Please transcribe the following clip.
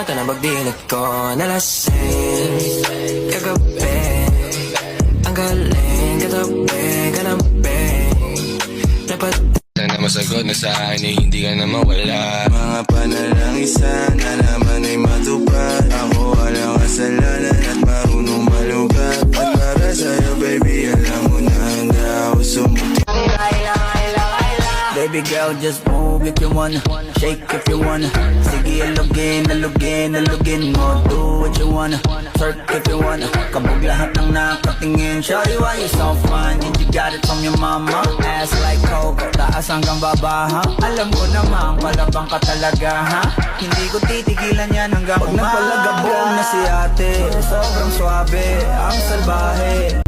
mata na pagdilat ko nalasing kagabi. Ang galing katabi ka na be. Dapat sana masagot na sa akin eh, hindi ka na mawala. Mga panalangin sana naman ay matupad. Ako walang kasalanan at marunong malugat. At para sa'yo baby, alam mo na handa ako sumuti. Baby girl, just move if you wanna, shake if you wanna. Sige, alugin mo, do what you wanna, twerk if you wanna. Kabog lahat ng nakatingin. Shawty, why you so fine? Did you got it from your mama? Ass like coke, taas hanggang baba, ha? Alam ko naman, palabang ka talaga, ha? Hindi ko titigilan yan hanggang pag napalagabong na si ate. Sobrang swabe, ang salbahe.